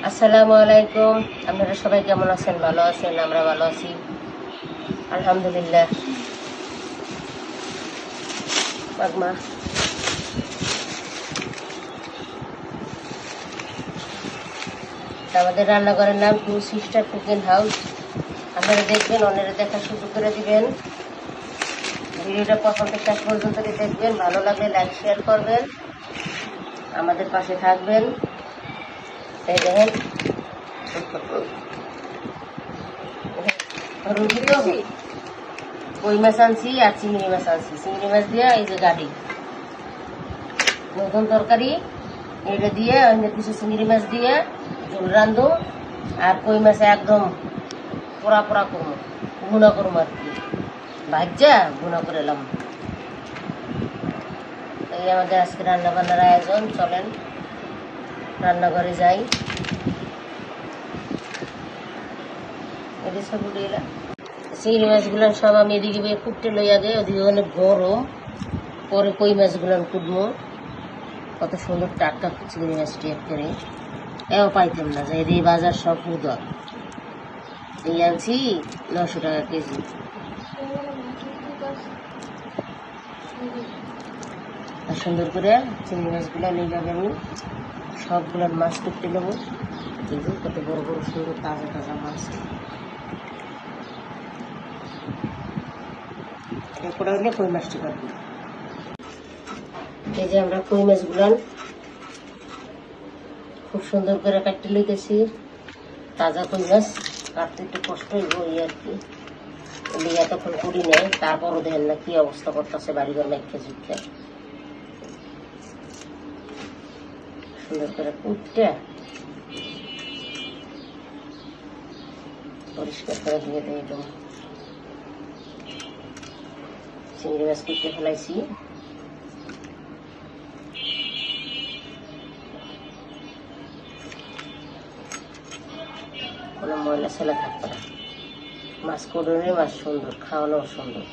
আসসালামু আলাইকুম। আপনারা সবাই কেমন আছেন? ভালো আছেন? আমরা ভালো আছি আলহামদুলিল্লাহ। বাগমা আমাদের রান্নাঘরের নাম টু সিস্টার কুকিং হাউস। আপনারা দেখবেন, অন্যরা দেখা শুরু করে দিবেন। ভিডিওটা প্রথম থেকে শেষ পর্যন্ত দেখবেন। ভালো লাগলে লাইক শেয়ার করবেন, আমাদের পাশে থাকবেন। এই দেখেন রুটিও কই মাছ আনছি আর চিংড়ি মাছ আনছি। চিংড়ি মাছ দিয়ে এই যে গাড়ি নতুন তরকারি, এটা দিয়ে অন্য কিছু চিংড়ি মাছ দিয়ে ঝোল রান্ধো, আর কই মাছে একদম পোড়া পোড়া করবো, ভুনা করবো আর কি, ভাজ্যা ভুনা করে এলাম। এই আমাদের আজকে রান্না বান্নার আয়োজন। চলেন রান্নাঘরে যাই। এটি সব উঠে এলাম। চিংড়ি মাছগুলো সব আমি এদিকে কুটতে লই, আগে ওদিকে অনেক গরম, পরে কই মাছগুলো কুটবো। কত সুন্দর টাটকা চিংড়ি মাছটি একেবারে এও পাইতাম না, যে এই বাজার সব উদর। এই আনছি 900 টাকা কেজি। আর সুন্দর করে চিংড়ি মাছগুলো নিয়ে যাবে, আমি সবগুলো মাছ কুটতে নেবো। এই যে কত বড় বড় সুন্দর তাজা তাজা মাছ। এরপরে হলে কই মাছটি কাটবো। এই যে আমরা কই মাছগুলো খুব সুন্দর করে কাটতে লইতেছি। তাজা কই মাছ কাটতে একটু কষ্ট হইব আর কি, এতক্ষণ করি নেই। তারপরও দেখেন না কি অবস্থা করতেছে বাড়িঘর মেখে ঝুঁকে। সুন্দর করে কুটতে পরিষ্কার করে দিয়ে দেয়। একদম চিংড়ি মাছ কুটতে ফেলাইছি। কোনো ময়লা ছেলে থাকবে না। মাছ কুটনে মাছ সুন্দর, খাওয়ানো সুন্দর।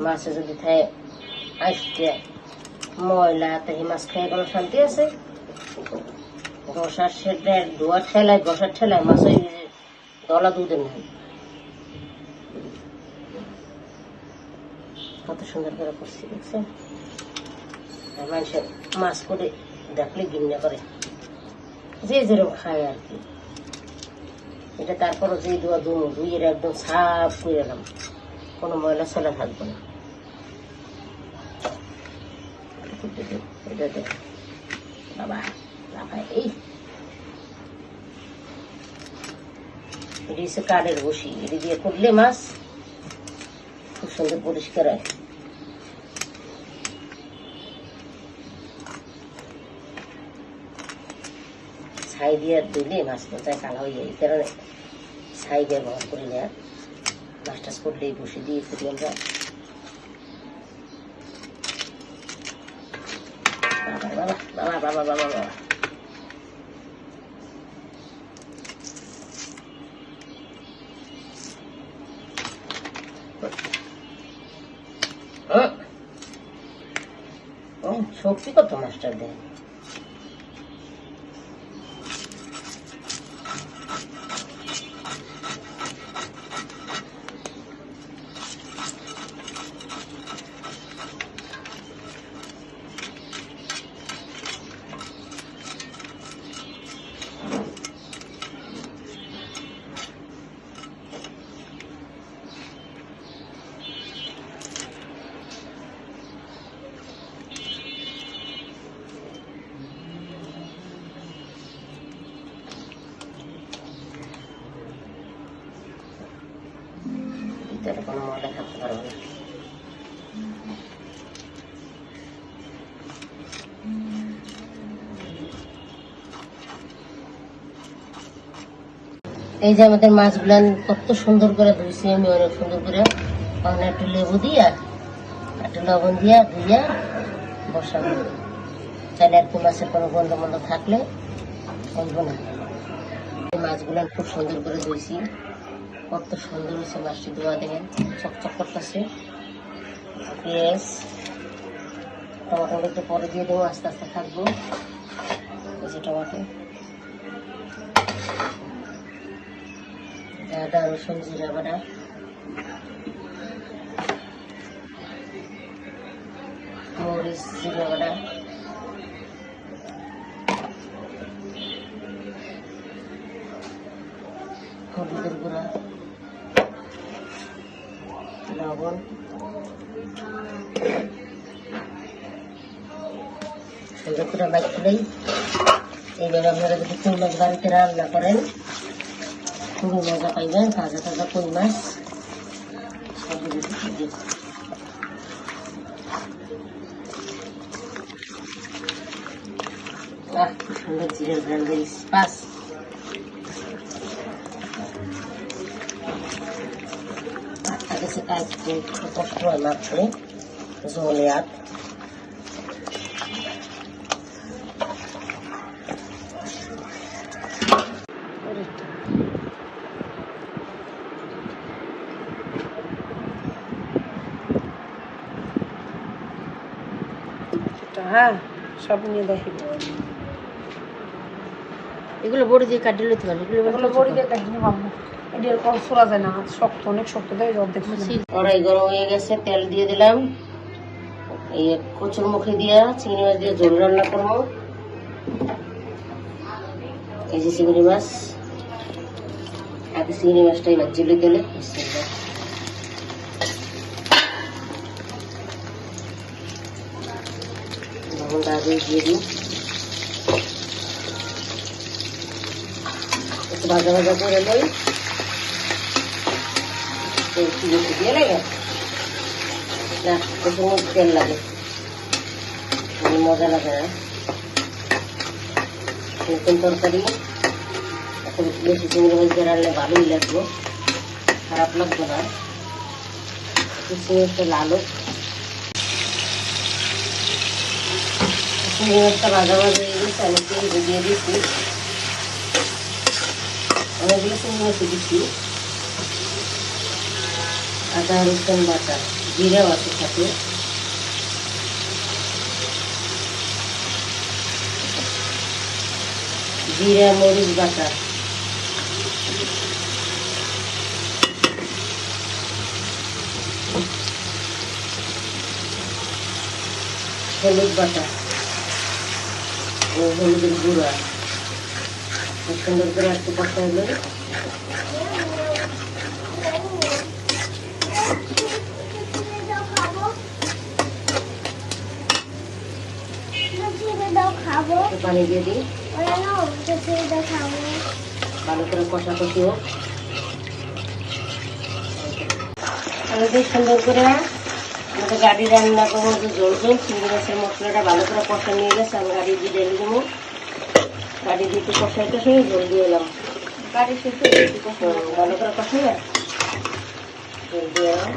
মাছে যদি থাকে আসতে ময়লা, তাই মাছ খেয়ে কোনো শান্তি আছে? ঘষার সেটা ধোয়ার ঠেলায়, ঘষার ঠেলায় মাছ ওই দলা দুধের নাই। কত সুন্দর করে করছি দেখছেন? মানুষের মাছ করে দেখলে ঘৃণা করে, যে যেরকম খায় আর কি। এটা তারপরও যে ধোয়া ধুয়ে একদম সাফ করে এলাম, কোনো ময়লা ছেলা থাকবে না। এটা দেখ বাবা বাবা, এই এটি হচ্ছে কাঠের বসি, এটি দিয়ে করলে মাছ খুব সুন্দর পরিষ্কার হয়। ছাই দিয়ে ধুলে মাছ কোথায় কালা হয়ে যায়, এই কারণে ছাই ব্যবহার করি না। মাছ টাছ করলেই বসে দিয়ে করি আমরা। বাবা বাবা বাবা বাবা বাবা, শক্তি কত মাছটার দেয়। ভিতরে কোনো ময়লা থাকতে পারবে না। এই যে আমাদের মাছগুলো কত সুন্দর করে ধুইছি আমি, অনেক সুন্দর করে। ওখানে একটু লেবু দিয়া একটু লবণ দিয়া ধুইয়া বসাবো। চাইলে আর কি মাছের কোনো গন্ধ মন্দ থাকলে বলব না। মাছগুলো খুব সুন্দর করে ধুইছি, কত সুন্দর হয়েছে মাছটি ধোয়া। দেখেন চকচক করতেছে। পেঁয়াজ টমাটো একটু পরে দিয়ে দেবো, আস্তে আস্তে থাকবো। এই যে টমাটো আদা রসুন জিরা বাটা, মরিচ জিরা বাটা, হলুদের গুঁড়া, লবণ, সুন্দর করে মাখলেই। এইভাবে আপনারা যদি কই মাছ বাড়িতে রান্না করেন খুবই মজা পাইবেন। তাজা তাজা কই মাছ সব দিন। খুব সুন্দর জিরের গ্রান বেরিয়েছে। পাঁচ গেছে কাজকে কষ্ট হয় মাত্র জলে আট হ্যাঁ সব নিয়ে দেখি এগুলো বড়ি দিয়ে কাটিয়ে নিতে পারবে। এগুলো বড়ি দিয়ে কাটিয়ে পাবো। এটার কল ছোড়া যায় না, শক্ত অনেক শক্ত দেয়। অর্ধেক কড়াই গরম হয়ে গেছে, তেল দিয়ে দিলাম। এই কচুর মুখে দিয়া চিংড়ি মাছ দিয়ে ঝোল রান্না করবো। এই যে চিংড়ি মাছ, আগে চিংড়ি মাছটা এবার জেলে দিলে লবণটা আগে দিয়ে দিই। একটু ভাজা ভাজা করে নেই, দিয়ে লাগে না প্রথম তেল লাগে, মজা লাগে না। নতুন তরকারি এখন বেশি চিংড়ি মাছ দিয়ে রান্না ভালোই লাগবে, খারাপ লাগবে না। চিংড়ি মাছটা লাল চিংড়ি মাছটা ভাজা ভাজা হয়ে গেছে। আমি তেল দিয়ে দিচ্ছি, অনেকগুলো চিংড়ি মাছ দিচ্ছি। আদা রসুন বাটা, জিরা আছে সাথে, জিরা মরিচ বাটা, হলুদ বাটা ও হলুদের গুঁড়া সুন্দর করে একটু কষা হলে পানি দিয়ে দিই। ভালো করে কষা কষি হোক। আমাদের সুন্দর করে আমাদের গাড়ি রান্না করবো যে জল জল চিংড়ি মাছের মশলাটা ভালো করে কষা নিয়ে গেছে। আমি গাড়ি দিয়ে ঢেলে দেবো। গাড়ি দিয়ে একটু কষাইতে সঙ্গে জল দিয়ে এলাম। গাড়ি শুধু ভালো করে কষাই জল দিয়ে এলাম।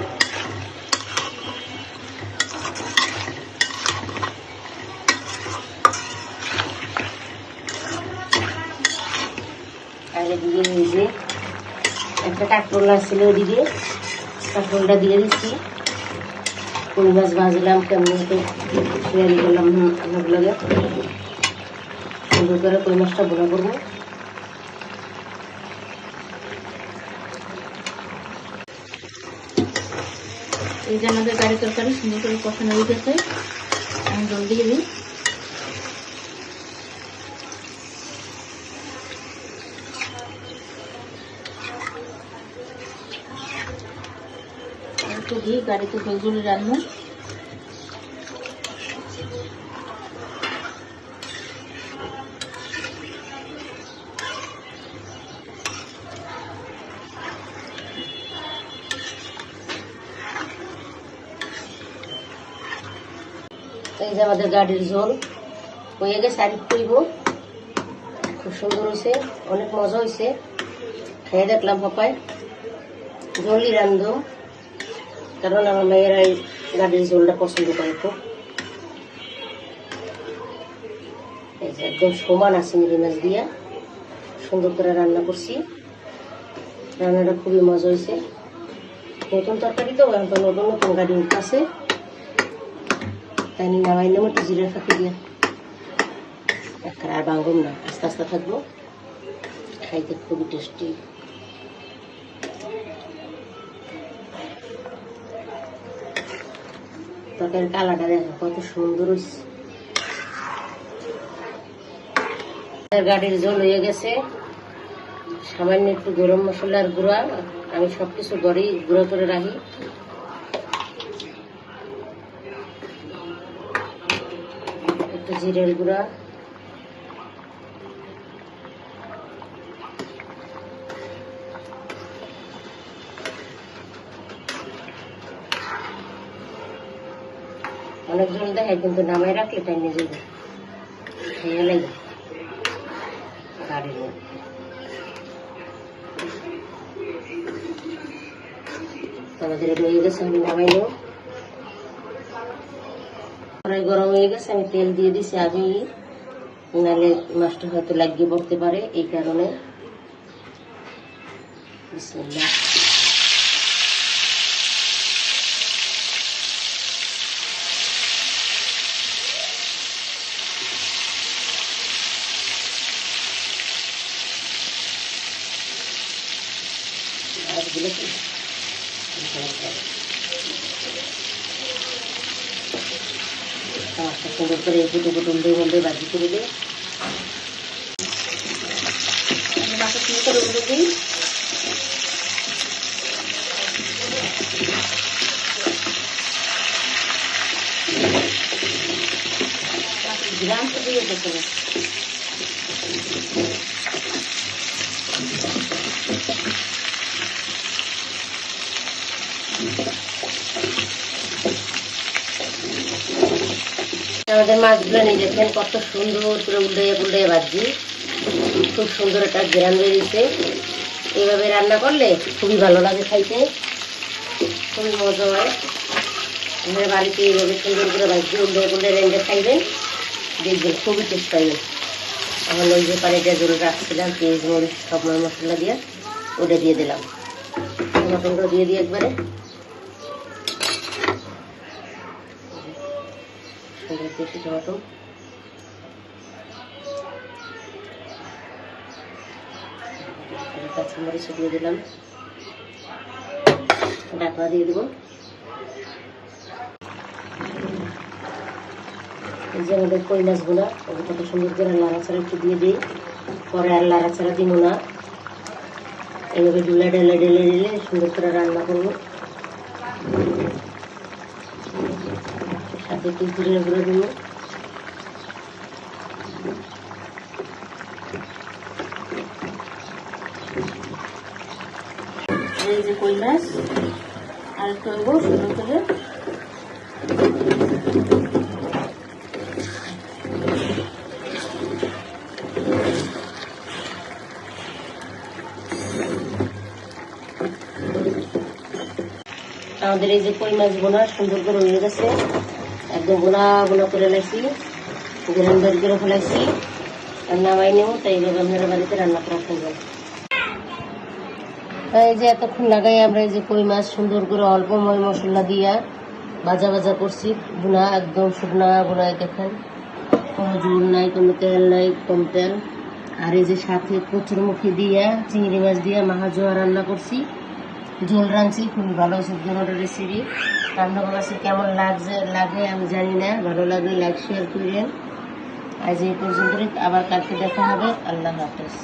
আর এদিকে নিজে একটা কাঁকরোল আসছিল, ওদিকে কাঁকরোলটা দিয়ে দিচ্ছি। কই মাছ ভাজলাম কেমন তো শেয়ারি করলাম আমার লাগে। সুন্দর করে কই মাছটা ভোনা করবো। এই যে আমাদের গাড়ি তরকারি সুন্দর করে কষানো হয়ে গেছে। আমি জল দিয়ে দিই। একটু ঘি, গাড়িতে ঝোল রান্না। এই যে আমাদের গাড়ির ঝোল হয়ে গেছে। আর কইব খুব সুন্দর হয়েছে, অনেক মজা হয়েছে। খেয়ে দেখলাম পাপায় জলদি রান্ধো, কারণ আমার মেয়েরা এই গাড়ির ঝোলটা পছন্দ করে খুব। এই যে একদম সমান আছে চিংড়ি মাছ দিয়ে সুন্দর করে রান্না করছি। রান্নাটা খুবই মজা হয়েছে। নতুন তরকারি তো নতুন নতুন গাড়ি আছে, তাই নামাইলাম একটু জিরা ফাঁকি দিয়ে। আর ভাঙব না, আস্তে আস্তে থাকবো, খাইতে খুবই টেস্টি। তরকারির কালারটা দেখো কত সুন্দর হয়েছে। গাড়ির জল হয়ে গেছে, সামান্য একটু গরম মশলার গুঁড়া, আমি সবকিছু ঘরেই গুঁড়ো করে রাখি। একটু জিরের গুঁড়া, অনেকজন দেখায় কিন্তু নামাই রাখলে তাই নিজে খেয়ে লাগে গাড়ির মধ্যে। আমাদের এটা হয়ে গেছে, আমি নামাই নেব। কড়াই গরম হয়ে গেছে, আমি তেল দিয়ে দিছি আগে, নাহলে মাছটা হয়তো লাগিয়ে পড়তে পারে, এই কারণে। বিসমিল্লাহ। সুন্দর করে একটু উল্টে উল্টে ভাজি করে দিই। মাছের সুন্দর করে উল্টে দিই। গ্রাম তো দিয়ে দেখতে না, আমাদের মাছগুলো নিয়ে দেখেন কত সুন্দর করে উল্টে উল্টে ভাজি, খুব সুন্দর একটা গ্রাম বেরিয়েছে। এইভাবে রান্না করলে খুবই ভালো লাগে খাইতে, খুবই মজা হয়। আমাদের বাড়িতে এইভাবে সুন্দর করে ভাজি উল্টে উল্টে রেঁধে খাইবেন, দেখবেন খুবই টেস্ট পাইবেন। আমার ওই যে পানিটা জল রাখছিলাম, পেঁয়াজ মরিচ সব মশলা দিয়ে ওটা দিয়ে দিলাম, টমাটোটা দিয়ে দিই একবারে। টমেটো কাঁচামরিচ দিয়ে দিলাম, ঢাকা দিয়ে দেবো। এই যে আমাদের কই মাছগুলা কত সুন্দর করে লাড়াচাড়া একটু দিয়ে দিই, পরে আর লাড়াচাড়া দিব না, এইভাবে ডুলা ঢেলে ঢেলে ঢেলে সুন্দর করে রান্না করবো। সাথে একটু জিরে গুঁড়ো দেবো, এই যে কই মাছ আর একটু হইব সুন্দর করে। আমাদের এই যে কই মাছ বোনা সুন্দর করে হয়ে গেছে, একদম বোনা বোনা করে লাইছি, গরম বের করে ফেলাইছি, নামাই নেব। তাই এইভাবে আপনারা বাড়িতে রান্না করা খাইবেন। এই যে এতক্ষণ লাগাই আমরা এই যে কই মাছ সুন্দর করে অল্প মশলা দিয়া ভাজা ভাজা করছি, বোনা একদম শুকনা বোনায় দেখেন, কোনো জোর নাই, কোনো তেল নাই, কম তেল। আর এই যে সাথে কচুরমুখী দিয়া চিংড়ি মাছ দিয়া মাহাজোয়া রান্না করছি, ঝোল রাঁধছি, খুবই ভালো হয়েছে দুটোর রেসিপি। রান্না করেছি কেমন লাগে আমি জানি না, ভালো লাগলে লাইক শেয়ার করেন। আজ এই পর্যন্ত, আবার কালকে দেখা হবে। আল্লাহ হাফেজ।